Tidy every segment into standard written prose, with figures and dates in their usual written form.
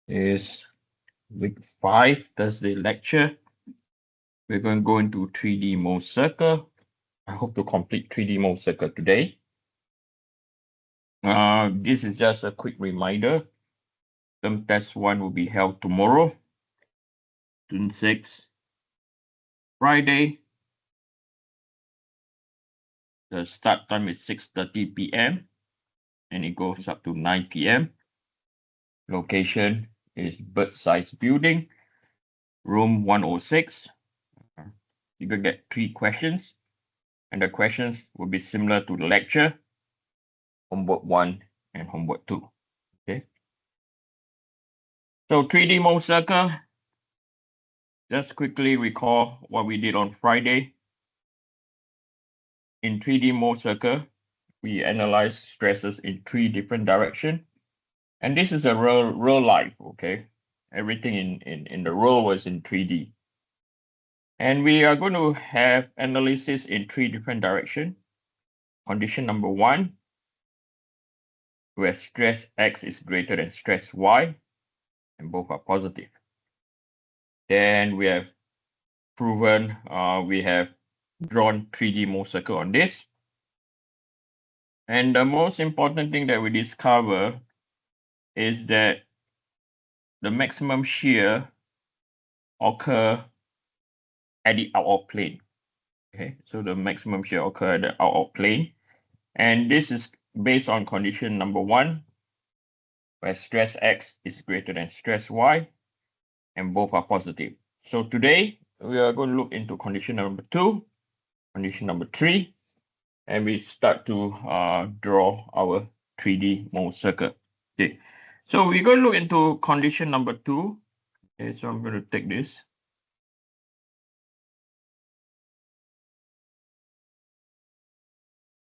is week 5 Thursday lecture. We're going to go into 3D Mohr circle. I hope to complete 3D Mohr circle today. This is just a quick reminder. Term test 1 will be held tomorrow, June 6, Friday. The start time is 6:30 p.m. and it goes up to 9 p.m. Location is Bird Size Building, room 106. You can get 3 questions, and the questions will be similar to the lecture, homework 1 and homework 2. Okay. So 3D Mohr circle, just quickly recall what we did on Friday. In 3D Mohr circle, we analyze stresses in 3 different directions. And this is a real life, okay? Everything in the row was in 3D. And we are going to have analysis in 3 different directions. Condition number 1, where stress X is greater than stress Y, and both are positive. Then we have proven, we have drawn 3D Mohr circle on this. And the most important thing that we discover is that the maximum shear occur at the out-of plane. Okay, so the maximum shear occur at the out-of plane. And this is based on condition number 1, where stress X is greater than stress Y, and both are positive. So today, we are going to look into condition number 2, condition number 3, and we start to draw our 3D Mohr circle. Okay, so we're going to look into condition number 2. Okay, so I'm going to take this.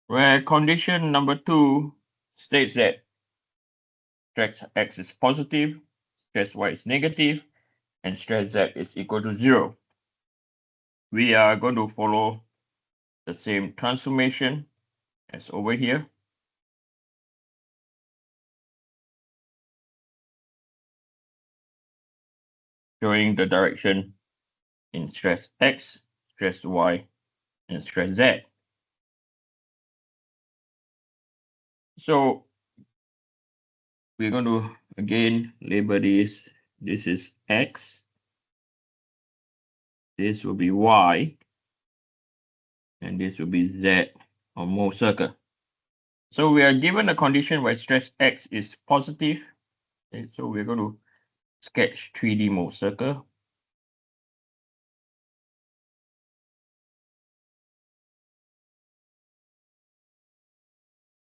Where condition number 2 states that stress X is positive, stress Y is negative, and stress Z is equal to 0. We are going to follow the same transformation as over here. Showing the direction in stress X, stress Y, and stress Z. So we're going to again label this. This is X. This will be Y. And this will be Z on Mohr circle. So we are given a condition where stress X is positive. Okay, so we're going to sketch 3D Mohr circle.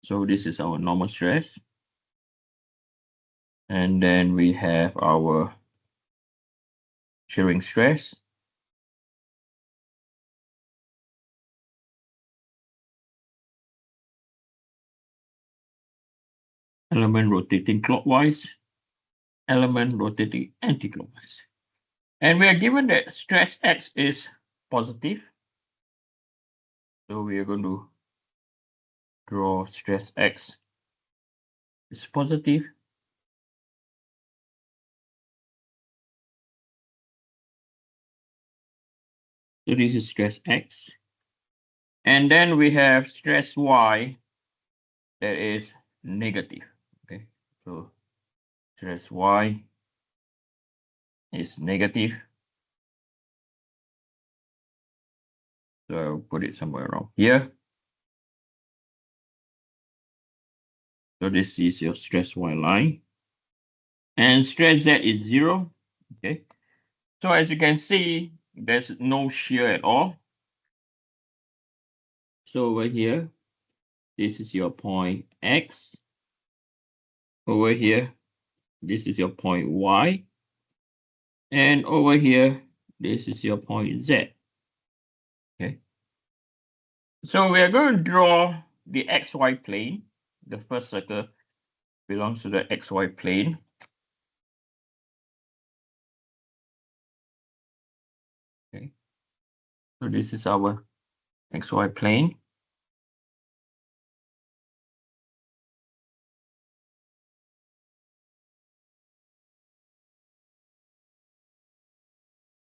So this is our normal stress. And then we have our shearing stress. Element rotating clockwise. Element rotating anti-clockwise. And we are given that stress X is positive. So we are going to draw stress X is positive. So this is stress X. And then we have stress Y that is negative. Okay, so stress Y is negative. So I'll put it somewhere around here. So this is your stress Y line. And stress Z is 0. Okay. So as you can see, there's no shear at all. So over here, this is your point X. Over here, this is your point Y. And over here, this is your point Z. Okay. So we are going to draw the XY plane. The first circle belongs to the XY plane. Okay. So this is our XY plane.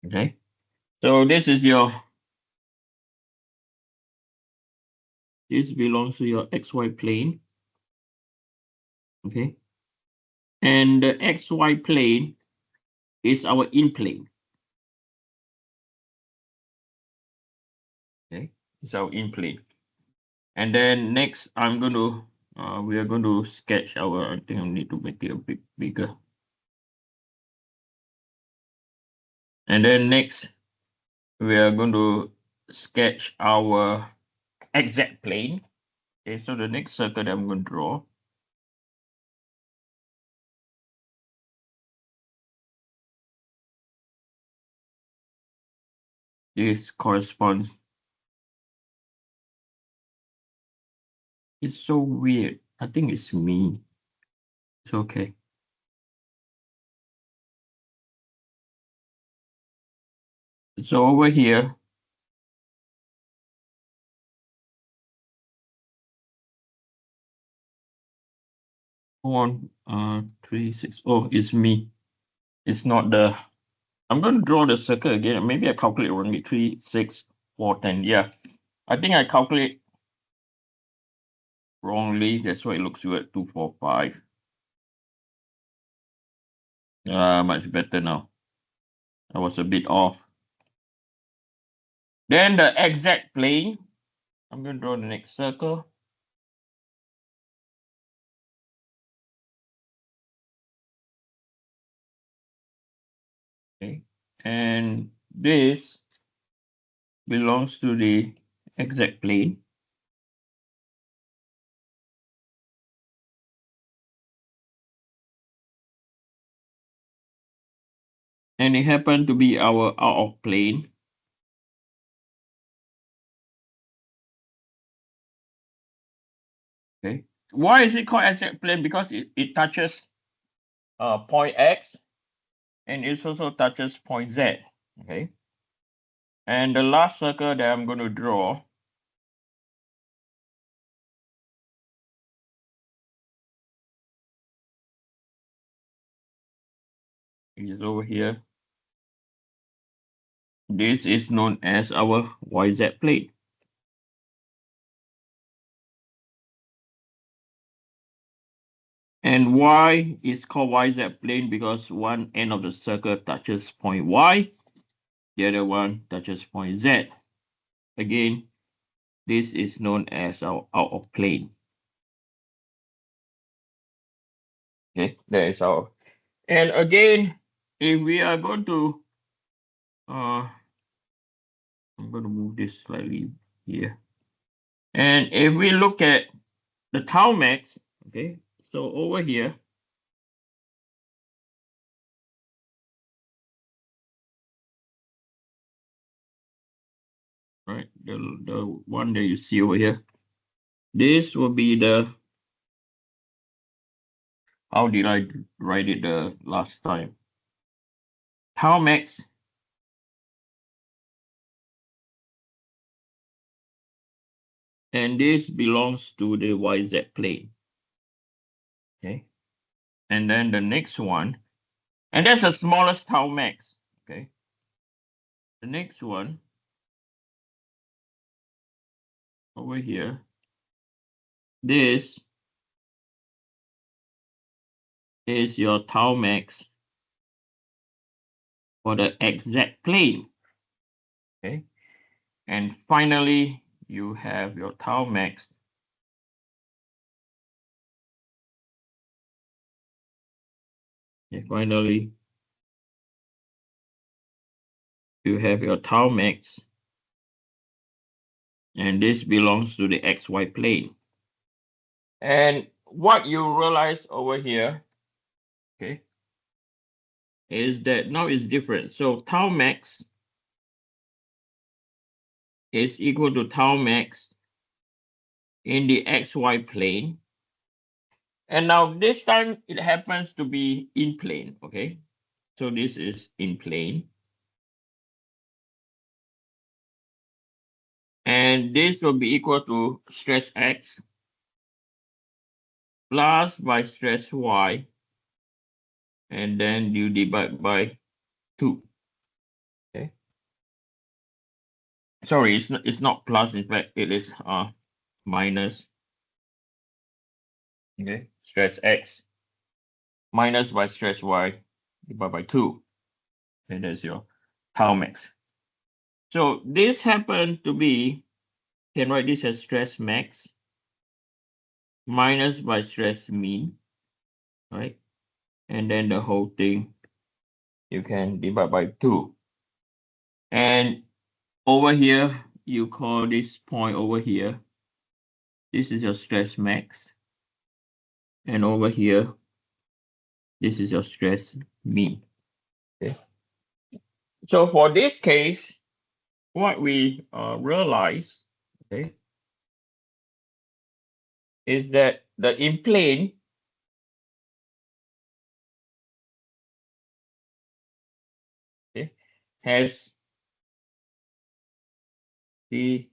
Okay, so this is your, this belongs to your XY plane. Okay, and the XY plane is our in plane. Okay, it's our in plane. And then next, I'm going to, we are going to sketch our, I think I need to make it a bit bigger. And then next, we are going to sketch our exact plane. Okay, so the next circle that I'm going to draw this corresponds. It's so weird. I think it's me. It's okay. So over here, 1, 3, 6. Oh, it's me. It's not the. I'm going to draw the circle again. Maybe I calculate wrongly. 3, 6, 4, 10. Yeah, I think I calculate wrongly. That's why it looks weird. 2, 4, 5. Much better now. I was a bit off. Then the exact plane. I'm going to draw the next circle. Okay, and this belongs to the exact plane. And it happened to be our out of plane. Okay. Why is it called exact plane? Because it touches point X and it also touches point Z. Okay. And the last circle that I'm going to draw is over here. This is known as our YZ plane. And why is called YZ plane? Because one end of the circle touches point Y, the other one touches point Z. Again, this is known as our out of plane. Okay, that is our. And again, if we are going to, I'm going to move this slightly here. And if we look at the tau max, okay, so over here, right, the one that you see over here, this will be the, how did I write it the last time? Tau max and this belongs to the YZ plane. Okay. And then the next one, and that's the smallest tau max. Okay. The next one over here, this is your tau max for the exact plane. Okay. And finally, you have your tau max finally, you have your tau max, and this belongs to the XY plane. And what you realize over here, okay, is that now it's different. So tau max is equal to tau max in the XY plane. And now this time it happens to be in plane, okay? So this is in plane. And this will be equal to stress X plus by stress Y, and then you divide by 2. Okay. sorry, it's not plus, in fact, it is minus, okay, stress X minus by stress Y divided by 2. And that's your tau max. So this happens to be, can write this as stress max minus by stress mean, right? And then the whole thing you can divide by 2. And over here, you call this point over here, this is your stress max. And over here, this is your stress mean. Okay. So for this case, what we realize, okay, is that the in plane has the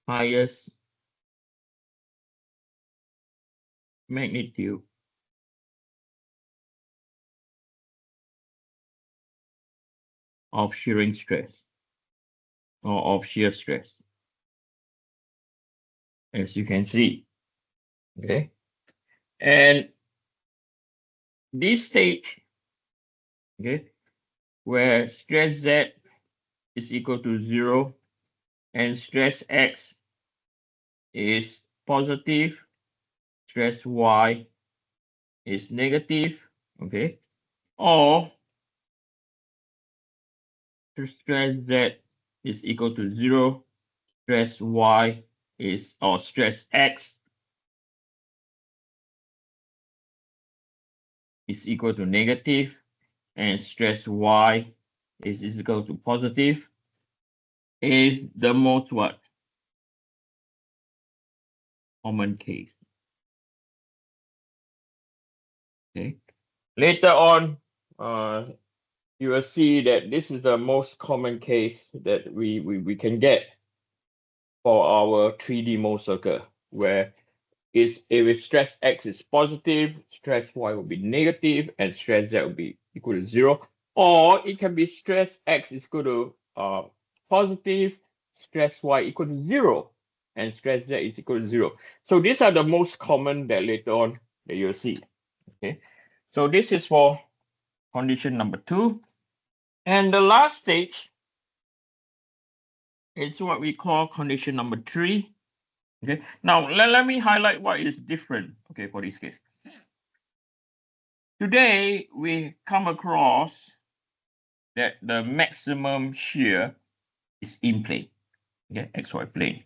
highest magnitude of shearing stress or of shear stress, as you can see. Okay. And this stage, okay, where stress Z is equal to 0 and stress X is positive, stress Y is negative, okay, or stress Z is equal to 0, stress Y is, or stress X is equal to negative, and stress Y is equal to positive, is the most what? Common case. Okay. Later on, you will see that this is the most common case that we can get for our 3D Mohr circle, where is if stress X is positive, stress Y will be negative, and stress Z will be equal to 0. Or it can be stress X is equal to positive, stress Y equal to 0, and stress Z is equal to 0. So these are the most common that later on that you'll see. Okay. So this is for condition number 2. And the last stage is what we call condition number 3. Okay. Now let me highlight what is different, okay, for this case. Today we come across that the maximum shear is in plane, okay, XY plane.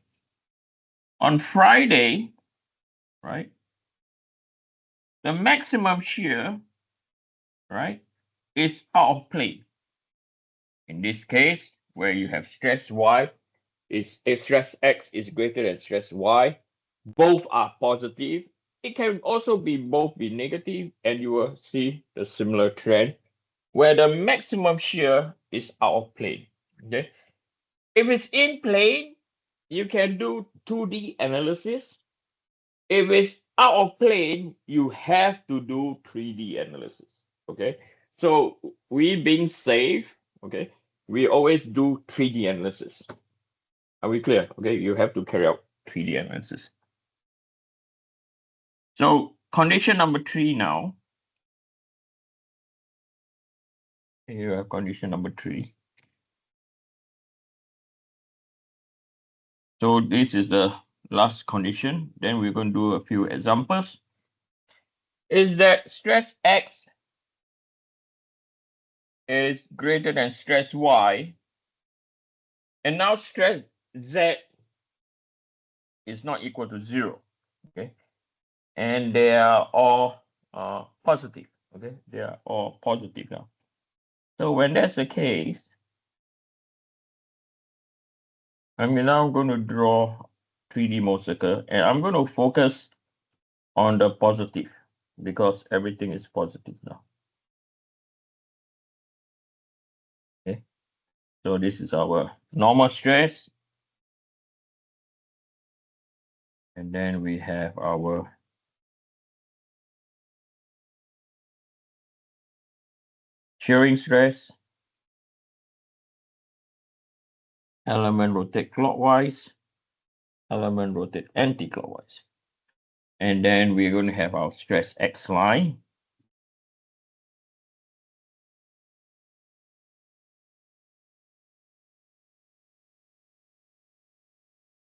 On Friday, right, the maximum shear, right, is out of plane. In this case, where you have stress Y, is if stress X is greater than stress Y, both are positive. It can also be both be negative, and you will see the similar trend where the maximum shear is out of plane. Okay, if it's in plane, you can do 2D analysis. If it's out of plane, you have to do 3D analysis. Okay, so we being safe, okay, we always do 3D analysis. Are we clear? Okay, you have to carry out 3D analysis. So condition number 3 now. You have condition number 3. So this is the last condition. Then we're going to do a few examples. Is that stress X is greater than stress Y, and now stress Z is not equal to 0. Okay, and they are all positive. Okay, they are all positive now. So when that's the case, I'm now going to draw 3D Mohr circle, and I'm going to focus on the positive because everything is positive now. Okay, so this is our normal stress, and then we have our shearing stress, element rotate clockwise, element rotate anti-clockwise. And then we're going to have our stress X line.